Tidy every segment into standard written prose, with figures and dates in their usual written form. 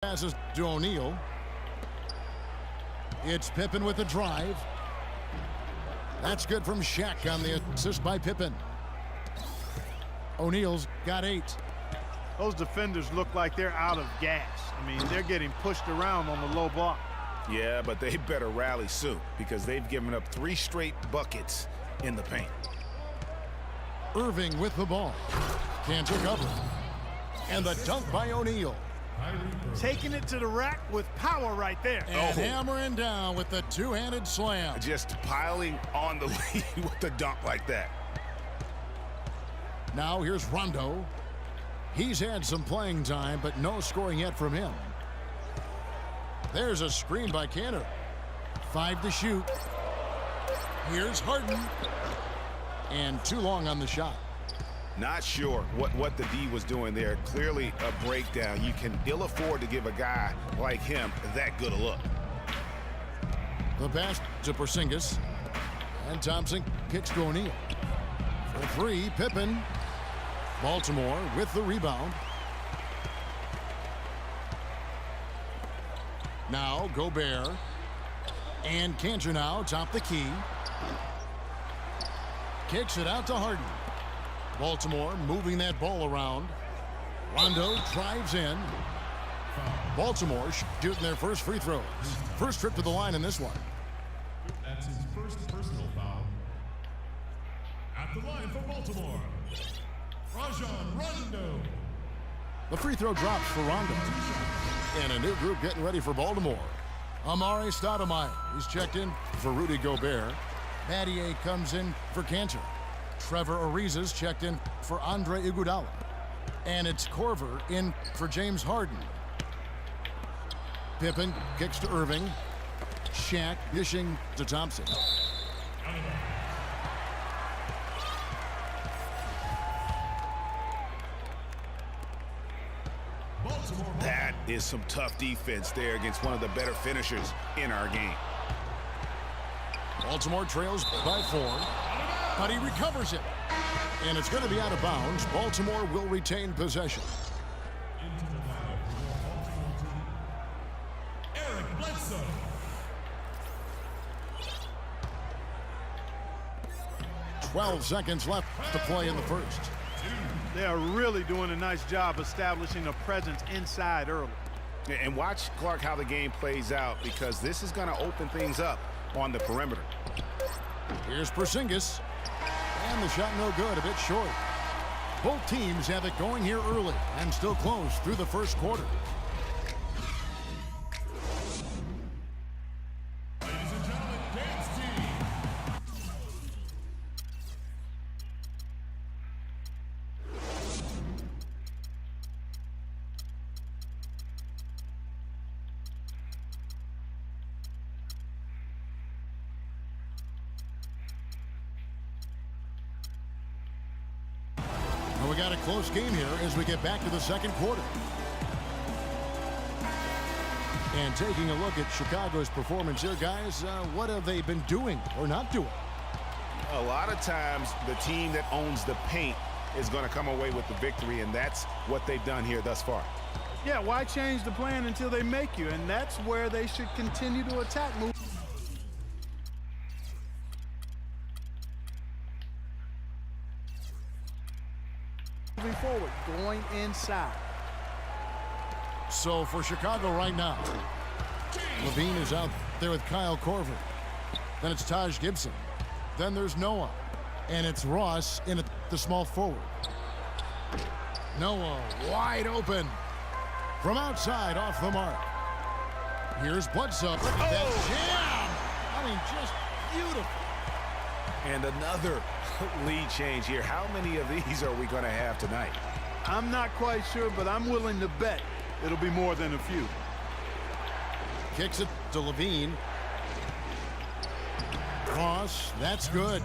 Passes to O'Neal. It's Pippen with the drive. That's good from Shaq on the assist by Pippen. O'Neal's got 8. Those defenders look like they're out of gas. I mean, they're getting pushed around on the low block. Yeah, but they better rally soon because they've given up 3 straight buckets in the paint. Irving with the ball. Can't cover. And the dunk by O'Neal. Taking it to the rack with power right there. And hammering down with the two-handed slam. Just piling on the lead with a dunk like that. Now here's Rondo. He's had some playing time, but no scoring yet from him. There's a screen by Cantor. 5 to shoot. Here's Harden. And too long on the shot. Not sure what the D was doing there. Clearly a breakdown. You can ill afford to give a guy like him that good a look. The pass to Porzingis. And Thompson kicks to O'Neal. For 3, Pippen. Baltimore with the rebound. Now Gobert. And Cantor now top the key. Kicks it out to Harden. Baltimore moving that ball around. Rondo drives in. Baltimore shooting their first free throws. First trip to the line in this one. That's his first personal foul. At the line for Baltimore, Rajon Rondo. The free throw drops for Rondo. And a new group getting ready for Baltimore. Amare Stoudemire. He's checked in for Rudy Gobert. Battier comes in for Cantor. Trevor Ariza's checked in for Andre Iguodala. And it's Korver in for James Harden. Pippen kicks to Irving. Shaq dishing to Thompson. That is some tough defense there against one of the better finishers in our game. Baltimore trails by 4. But he recovers it. And it's going to be out of bounds. Baltimore will retain possession. Into the lineup for your Baltimore team, Eric Bledsoe. "12 seconds left to play in the first. They are really doing a nice job establishing a presence inside early. And watch, Clark, how the game plays out because this is going to open things up on the perimeter. Here's Porzingis. And the shot no good, a bit short. Both teams have it going here early and still close through the first quarter. Ladies and gentlemen, dance team. Well, we got a close game here as we get back to the second quarter. And taking a look at Chicago's performance here, guys, what have they been doing or not doing? A lot of times the team that owns the paint is going to come away with the victory, and that's what they've done here thus far. Yeah, why change the plan until they make you? And that's where they should continue to attack. Moving forward, going inside. So for Chicago right now, Levine is out there with Kyle Korver. Then it's Taj Gibson. Then there's Noah. And it's Ross in at the small forward. Noah wide open. From outside off the mark. Here's Bledsoe. Look at that jam. I mean, just beautiful. And another lead change here. How many of these are we going to have tonight? I'm not quite sure, but I'm willing to bet it'll be more than a few. Kicks it to Levine. Ross, that's good.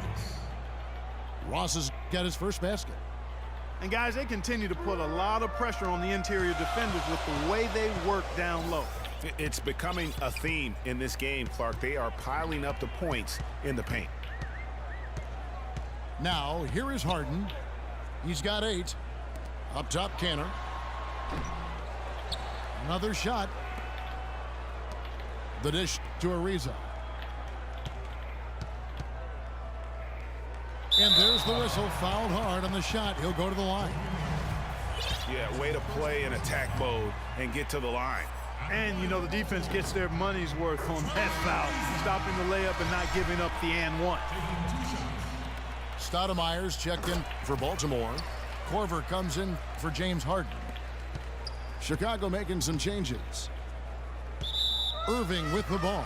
Ross has got his first basket. And guys, they continue to put a lot of pressure on the interior defenders with the way they work down low. It's becoming a theme in this game, Clark. They are piling up the points in the paint. Now, here is Harden. He's got 8. Up top, Cantor. Another shot. The dish to Ariza. And there's the whistle. Fouled hard on the shot. He'll go to the line. Yeah, way to play in attack mode and get to the line. And, you know, the defense gets their money's worth on that foul, stopping the layup and not giving up the and one. Stoudemire's checked in for Baltimore. Korver comes in for James Harden. Chicago making some changes. Irving with the ball.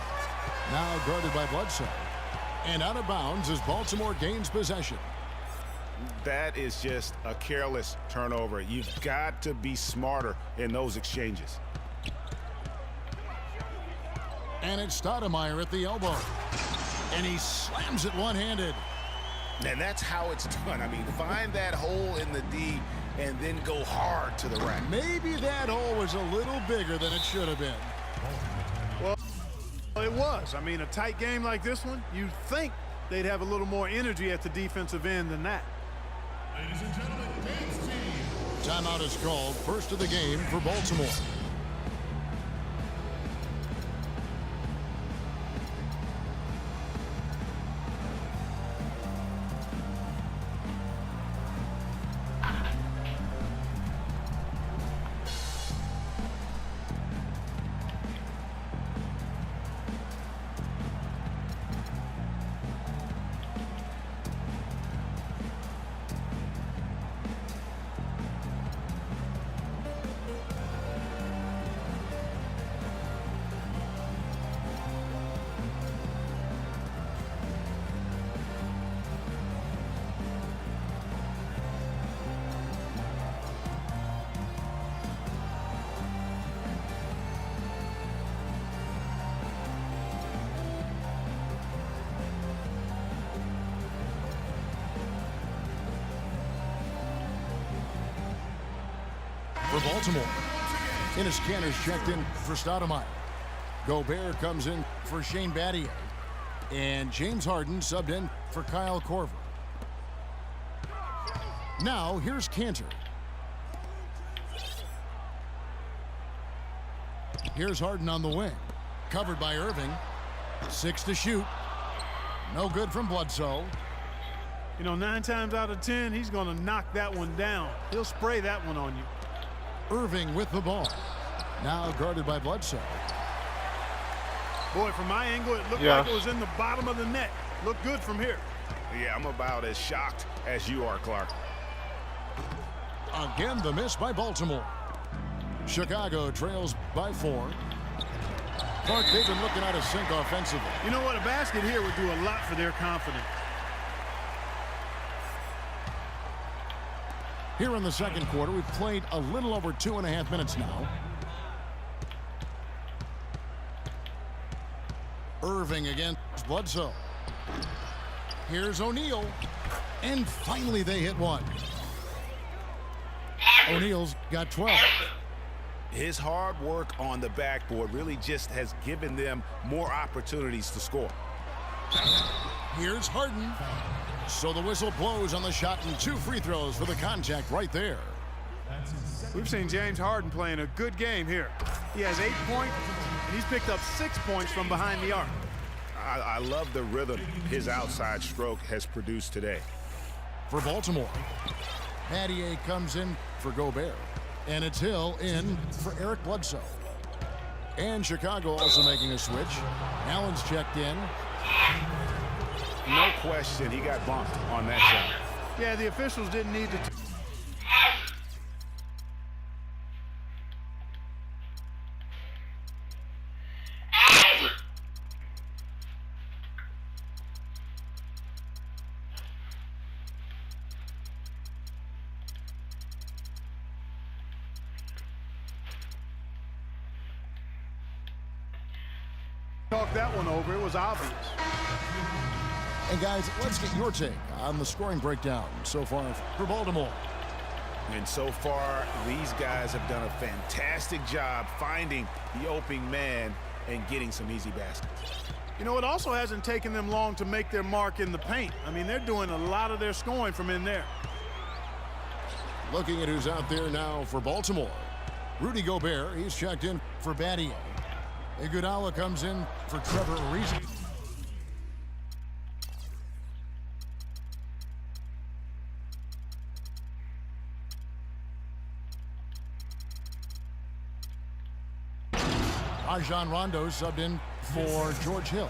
Now guarded by Bledsoe. And out of bounds as Baltimore gains possession. That is just a careless turnover. You've got to be smarter in those exchanges. And it's Stoudemire at the elbow. And he slams it one-handed. And that's how it's done. I mean, find that hole in the D and then go hard to the rack. Maybe that hole was a little bigger than it should have been. Well, it was. I mean, a tight game like this one, you'd think they'd have a little more energy at the defensive end than that. Ladies and gentlemen, Games team. Timeout is called. First of the game for Baltimore. For Baltimore, Enes Kanter's checked in for Stoudemire. Gobert comes in for Shane Battier. And James Harden subbed in for Kyle Korver. Now, here's Kanter. Here's Harden on the wing. Covered by Irving. 6 to shoot. No good from Bledsoe. You know, 9 times out of 10, he's going to knock that one down. He'll spray that one on you. Irving with the ball. Now guarded by Bledsoe. Boy, from my angle, it looked like it was in the bottom of the net. Looked good from here. Yeah, I'm about as shocked as you are, Clark. Again, the miss by Baltimore. Chicago trails by 4. Clark, they've been looking out of sync offensively. You know what? A basket here would do a lot for their confidence. Here in the second quarter, we've played a little over 2.5 minutes now. Irving against Bledsoe. Here's O'Neal. And finally they hit one. O'Neal's got 12. His hard work on the backboard really just has given them more opportunities to score. Here's Harden. So the whistle blows on the shot and 2 free throws for the contact right there. We've seen James Harden playing a good game here. He has 8 points, and he's picked up 6 points from behind the arc. I love the rhythm his outside stroke has produced today. For Baltimore, Battier comes in for Gobert. And it's Hill in for Eric Bledsoe. And Chicago also making a switch. Allen's checked in. No question, he got bumped on that shot. Yeah, the officials didn't need to. Talk that one over. It was obvious. And guys, let's get your take on the scoring breakdown so far for Baltimore. And so far, these guys have done a fantastic job finding the opening man and getting some easy baskets. You know, it also hasn't taken them long to make their mark in the paint. I mean, they're doing a lot of their scoring from in there. Looking at who's out there now for Baltimore. Rudy Gobert, he's checked in for Battier. Iguodala comes in for Trevor Ariza. Rajon Rondo subbed in for George Hill.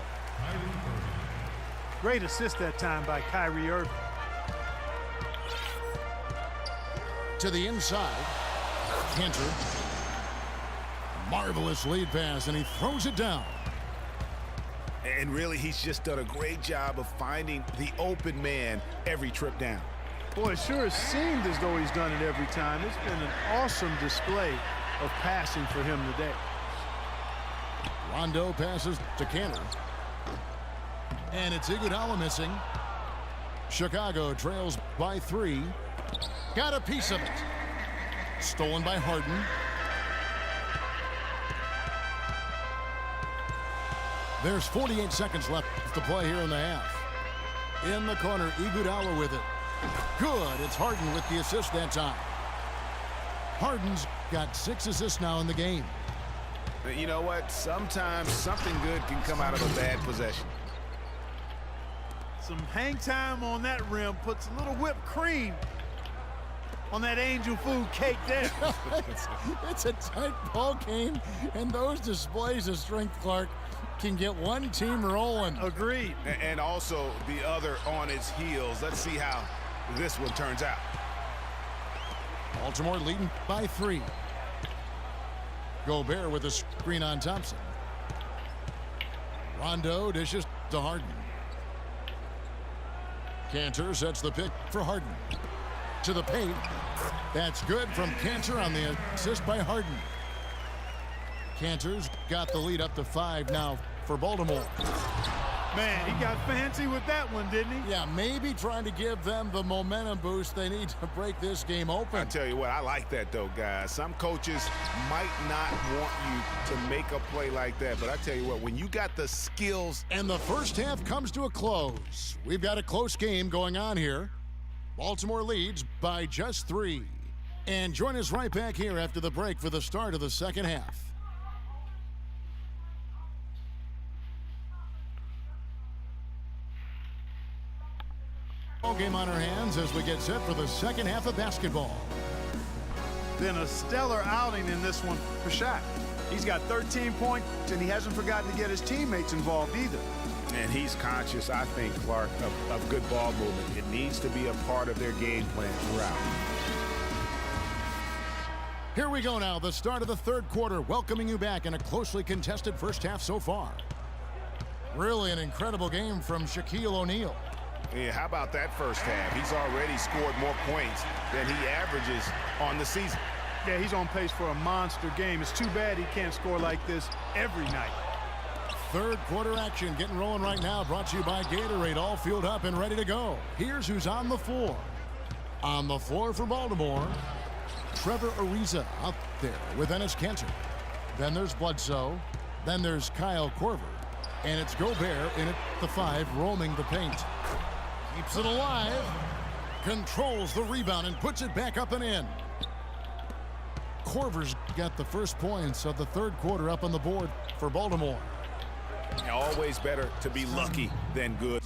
Great assist that time by Kyrie Irving. To the inside, Cantor. Marvelous lead pass, and he throws it down. And really, he's just done a great job of finding the open man every trip down. Boy, it sure has seemed as though he's done it every time. It's been an awesome display of passing for him today. Rondo passes to Cantor. And it's Iguodala missing. Chicago trails by 3. Got a piece of it. Stolen by Harden. There's 48 seconds left to play here in the half. In the corner, Iguodala with it. Good. It's Harden with the assist that time. Harden's got 6 assists now in the game. You know what? Sometimes something good can come out of a bad possession. Some hang time on that rim puts a little whipped cream on that angel food cake there. It's a tight ball game, and those displays of strength, Clark, can get one team rolling. Agreed. And also the other on its heels. Let's see how this one turns out. Baltimore leading by 3. Gobert with a screen on Thompson. Rondo dishes to Harden. Cantor sets the pick for Harden. To the paint. That's good from Cantor on the assist by Harden. Cantor's got the lead up to 5 now for Baltimore. Man, he got fancy with that one, didn't he? Yeah, maybe trying to give them the momentum boost they need to break this game open. I tell you what, I like that though, guys. Some coaches might not want you to make a play like that, but I tell you what, when you got the skills. And the first half comes to a close. We've got a close game going on here. Baltimore leads by just 3. And join us right back here after the break for the start of the second half. Ball game on our hands as we get set for the second half of basketball. Been a stellar outing in this one for Shaq. He's got 13 points, and he hasn't forgotten to get his teammates involved either. And he's conscious, I think, Clark, of good ball movement. It needs to be a part of their game plan throughout. Here we go now, the start of the third quarter, welcoming you back in a closely contested first half so far. Really an incredible game from Shaquille O'Neal. Yeah, how about that first half? He's already scored more points than he averages on the season. Yeah, he's on pace for a monster game. It's too bad he can't score like this every night. Third quarter action getting rolling right now, brought to you by Gatorade, all fueled up and ready to go. Here's who's on the floor. On the floor for Baltimore, Trevor Ariza out there with Enes Kanter. Then there's Bledsoe. Then there's Kyle Korver. And it's Gobert in at the 5, roaming the paint. Keeps it alive. Controls the rebound and puts it back up and in. Korver's got the first points of the third quarter up on the board for Baltimore. Always better to be lucky than good.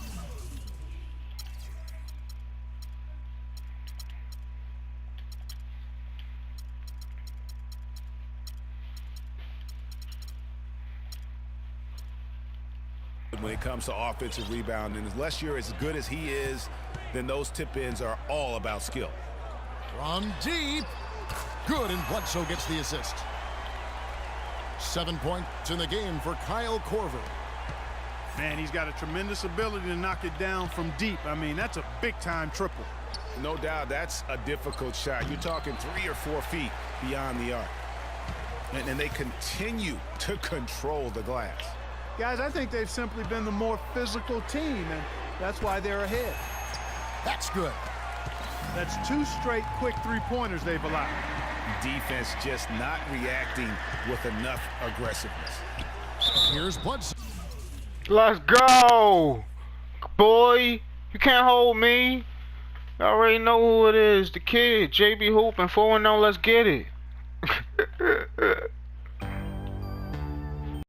When it comes to offensive rebounding, unless you're as good as he is, then those tip-ins are all about skill. From deep. Good, and Bledsoe gets the assist. 7 points in the game for Kyle Korver. Man, he's got a tremendous ability to knock it down from deep. I mean, that's a big-time triple. No doubt that's a difficult shot. You're talking 3 or 4 feet beyond the arc. And they continue to control the glass. Guys, I think they've simply been the more physical team, and that's why they're ahead. That's good. That's 2 straight quick three-pointers they've allowed. Defense just not reacting with enough aggressiveness. Here's Bledsoe. Let's go, boy. You can't hold me. You already know who it is. The kid, JB Hoop, and 4-0. Let's get it.